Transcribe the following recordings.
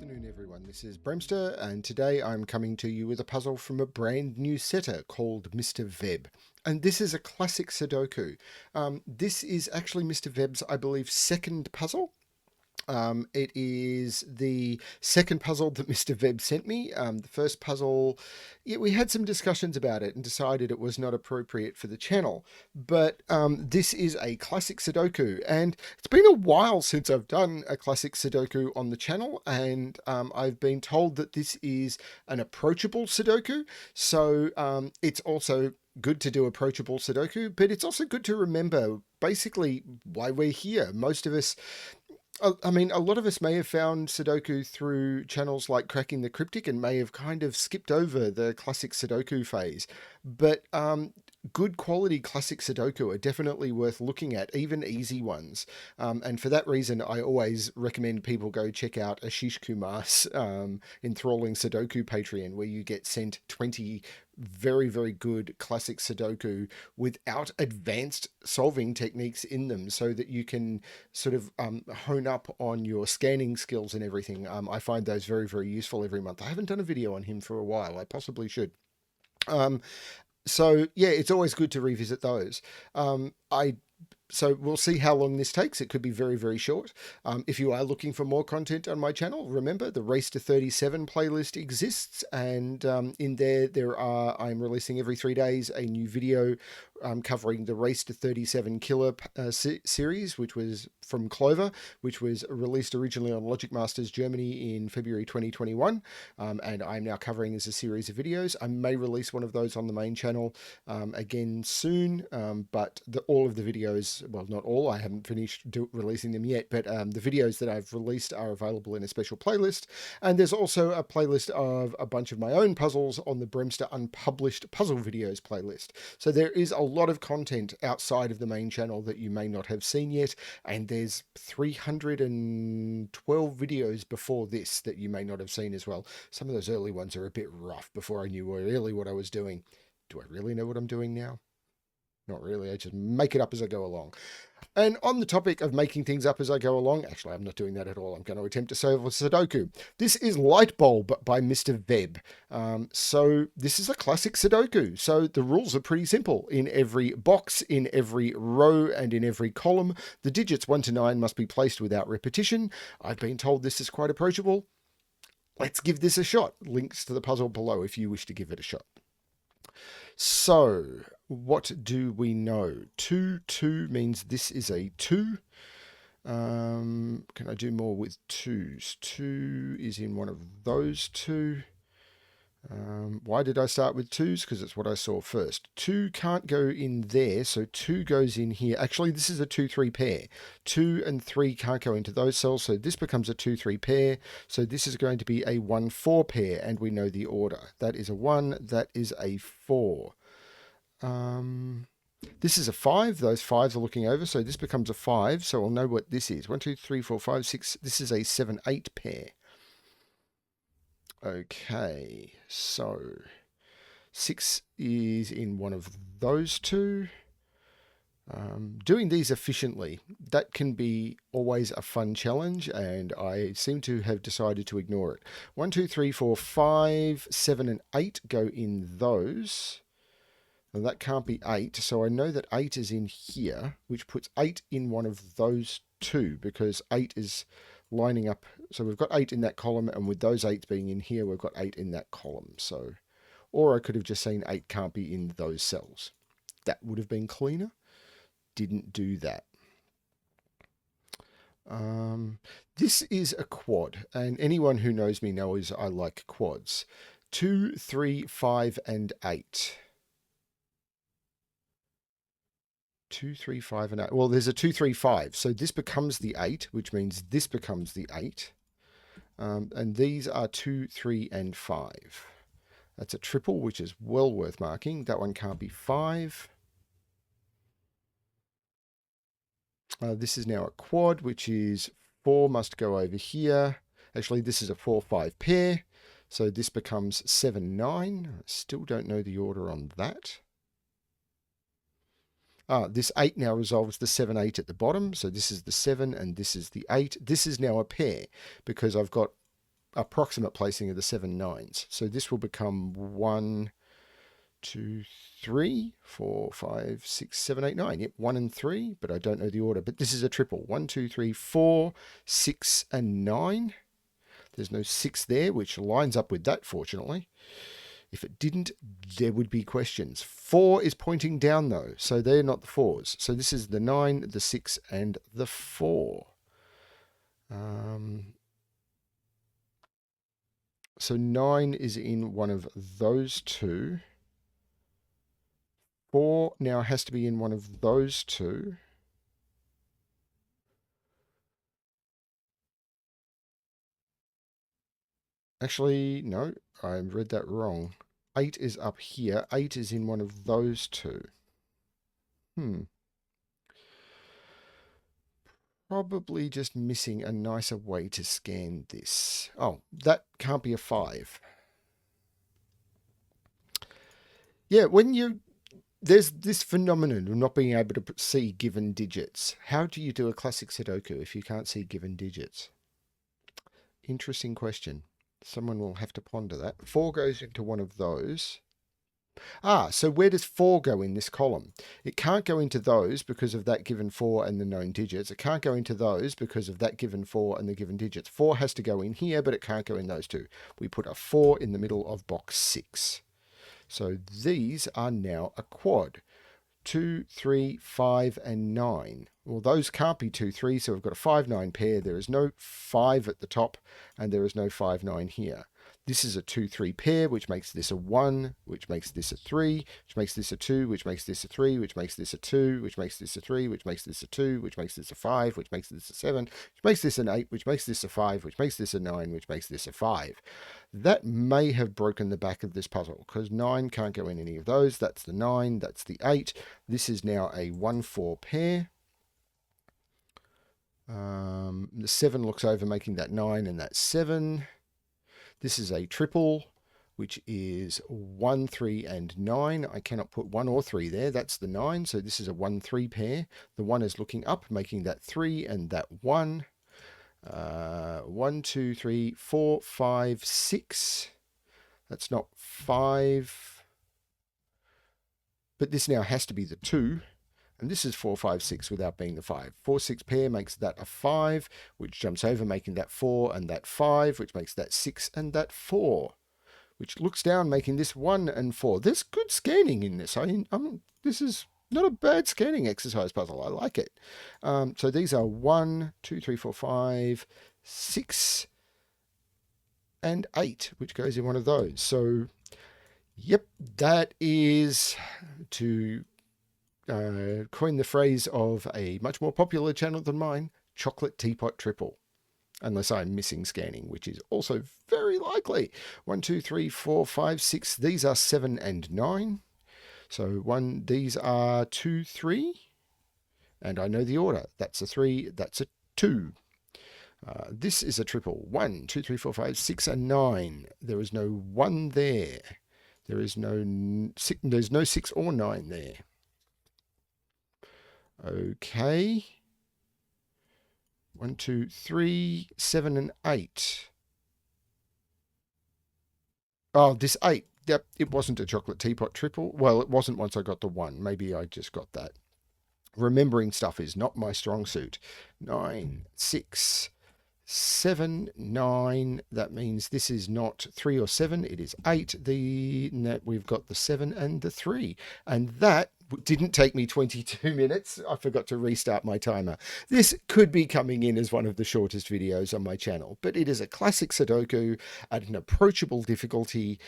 afternoon, everyone. This is Bremster, and today I'm coming to you with a puzzle from a brand new setter called MrVeb. And this is a classic Sudoku. This is actually MrVeb's, I believe, second puzzle. It is the second puzzle that MrVeb sent me. The first puzzle, yeah, we had some discussions about it and decided it was not appropriate for the channel. But this is a classic Sudoku, and it's been a while since I've done a classic Sudoku on the channel, and I've been told that this is an approachable Sudoku. So it's also good to do approachable Sudoku, but it's also good to remember basically why we're here. Most of us, I mean, a lot of us may have found Sudoku through channels like Cracking the Cryptic and may have kind of skipped over the classic Sudoku phase. But good quality classic Sudoku are definitely worth looking at, even easy ones. And for that reason, I always recommend people go check out Ashish Kumar's Enthralling Sudoku Patreon, where you get sent 20 very, very good classic Sudoku without advanced solving techniques in them, so that you can sort of hone up on your scanning skills and everything. I find those very, very useful every month. I haven't done a video on him for a while. I possibly should. So yeah, it's always good to revisit those. So we'll see how long this takes. It could be very, very short. If you are looking for more content on my channel, remember the Race to 37 playlist exists, and in there I'm releasing every 3 days a new video covering the Race to 37 Killer series, which was from Clover, which was released originally on Logic Masters Germany in February 2021, and I'm now covering as a series of videos. I may release one of those on the main channel again soon, but all of the videos, well, not all, I haven't finished releasing them yet, but the videos that I've released are available in a special playlist. And there's also a playlist of a bunch of my own puzzles on the Bremster Unpublished Puzzle Videos playlist. So there is a lot of content outside of the main channel that you may not have seen yet, and there's 312 videos before this that you may not have seen as well. Some of those early ones are a bit rough before I knew really what I was doing. Do I really know what I'm doing now? Not really. I just make it up as I go along. And on the topic of making things up as I go along, actually, I'm not doing that at all. I'm going to attempt to solve a Sudoku. This is Light Bulb by MrVeb. So this is a classic Sudoku. So the rules are pretty simple. In every box, in every row, and in every column, the digits 1 to 9 must be placed without repetition. I've been told this is quite approachable. Let's give this a shot. Links to the puzzle below if you wish to give it a shot. So, what do we know? 2, 2 means this is a 2. Can I do more with 2s? 2 is in one of those 2. Why did I start with 2s? Because it's what I saw first. 2 can't go in there, so 2 goes in here. Actually, this is a 2-3 pair. 2 and 3 can't go into those cells, so this becomes a 2-3 pair. So this is going to be a 1-4 pair, and we know the order. That is a 1, that is a 4. This is a 5. Those 5s are looking over, so this becomes a 5, so I'll know what this is. 1, 2, 3, 4, 5, 6. This is a 7-8 pair. Okay, so 6 is in one of those 2. Doing these efficiently, that can be always a fun challenge, and I seem to have decided to ignore it. 1, 2, 3, 4, 5, 7, and 8 go in those. And that can't be 8, so I know that 8 is in here, which puts 8 in one of those 2, because 8 is lining up. So we've got 8 in that column, and with those 8s being in here, we've got 8 in that column. So, or I could have just seen 8 can't be in those cells. That would have been cleaner. Didn't do that. This is a quad, and anyone who knows me knows I like quads. 2, 3, 5, and 8. 2, 3, 5, and 8. Well, there's a 2, 3, 5. So this becomes the 8, which means this becomes the 8. And these are 2, 3, and 5. That's a triple, which is well worth marking. That one can't be 5. This is now a quad, which is 4 must go over here. Actually, this is a 4, 5 pair. So this becomes 7, 9. I still don't know the order on that. This 8 now resolves the 7, 8 at the bottom. So this is the 7 and this is the 8. This is now a pair because I've got approximate placing of the 7 nines. So this will become 1, 2, 3, 4, 5, 6, 7, 8, 9. Yep, 1 and 3, but I don't know the order. But this is a triple. 1, 2, 3, 4, 6, and 9. There's no 6 there, which lines up with that, fortunately. If it didn't, there would be questions. 4 is pointing down, though, so they're not the 4s. So this is the 9, the 6, and the 4. So 9 is in one of those two. 4 now has to be in one of those two. Actually, no, I read that wrong. 8 is up here. 8 is in one of those two. Probably just missing a nicer way to scan this. Oh, that can't be a 5. Yeah, there's this phenomenon of not being able to see given digits. How do you do a classic Sudoku if you can't see given digits? Interesting question. Someone will have to ponder that. 4 goes into one of those. So where does 4 go in this column? It can't go into those because of that given 4 and the known digits. It can't go into those because of that given 4 and the given digits. 4 has to go in here, but it can't go in those two. We put a 4 in the middle of box 6. So these are now a quad. 2, 3, 5, and 9. Well, those can't be 2, 3, so we've got a 5, 9 pair. There is no 5 at the top, and there is no 5, 9 here. This is a 2, 3 pair, which makes this a 1, which makes this a 3, which makes this a 2, which makes this a 3, which makes this a 2, which makes this a 3, which makes this a 2, which makes this a 5, which makes this a 7, which makes this an 8, which makes this a 5, which makes this a 9, which makes this a 5. That may have broken the back of this puzzle, because 9 can't go in any of those. That's the 9, that's the 8. This is now a 1, 4 pair. The 7 looks over, making that 9, and that's 7. This is a triple, which is 1, 3, and 9. I cannot put 1 or 3 there. That's the 9. So this is a 1, 3 pair. The 1 is looking up, making that 3 and that 1. 1, 2, 3, 4, 5, 6. That's not 5. But this now has to be the 2. And this is 4, 5, 6 without being the 5. 4, 6 pair makes that a 5, which jumps over, making that 4 and that 5, which makes that 6 and that 4, which looks down, making this 1 and 4. There's good scanning in this. This is not a bad scanning exercise puzzle. I like it. So these are 1, 2, 3, 4, 5, 6, and 8, which goes in one of those. So, yep, that is to coin the phrase of a much more popular channel than mine, chocolate teapot triple. Unless I'm missing scanning, which is also very likely. 1, 2, 3, 4, 5, 6. These are 7 and 9. So these are 2, 3. And I know the order. That's a 3, that's a 2. This is a triple. 1, 2, 3, 4, 5, 6, and 9. There is no 1 there. There's no 6 or 9 there. Okay. 1, 2, 3, 7, and 8. Oh, this 8. Yep, it wasn't a chocolate teapot triple. Well, it wasn't once I got the 1. Maybe I just got that. Remembering stuff is not my strong suit. 9, 6, 7, 9. That means this is not 3 or 7. It is 8. We've got the 7 and the 3. And that didn't take me 22 minutes. I forgot to restart my timer. This could be coming in as one of the shortest videos on my channel, but it is a classic Sudoku at an approachable difficulty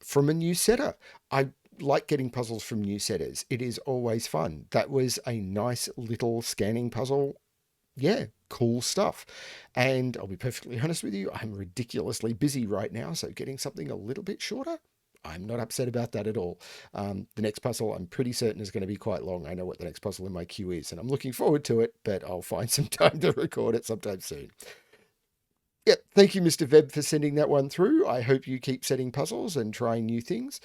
from a new setter. I like getting puzzles from new setters. It is always fun. That was a nice little scanning puzzle. Yeah, cool stuff. And I'll be perfectly honest with you, I'm ridiculously busy right now, so getting something a little bit shorter, I'm not upset about that at all. The next puzzle I'm pretty certain is going to be quite long. I know what the next puzzle in my queue is, and I'm looking forward to it, but I'll find some time to record it sometime soon. Yep, thank you, Mr. Veb, for sending that one through. I hope you keep setting puzzles and trying new things.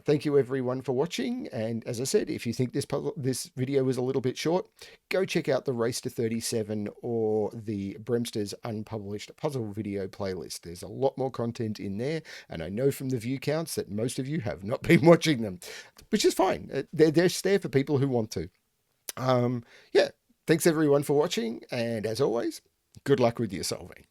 Thank you, everyone, for watching. And as I said, if you think this video was a little bit short, go check out the Race to 37 or the Bremster's unpublished puzzle video playlist. There's a lot more content in there, and I know from the view counts that most of you have not been watching them, which is fine. They're just there for people who want to. Yeah, thanks everyone for watching, and as always, good luck with your solving.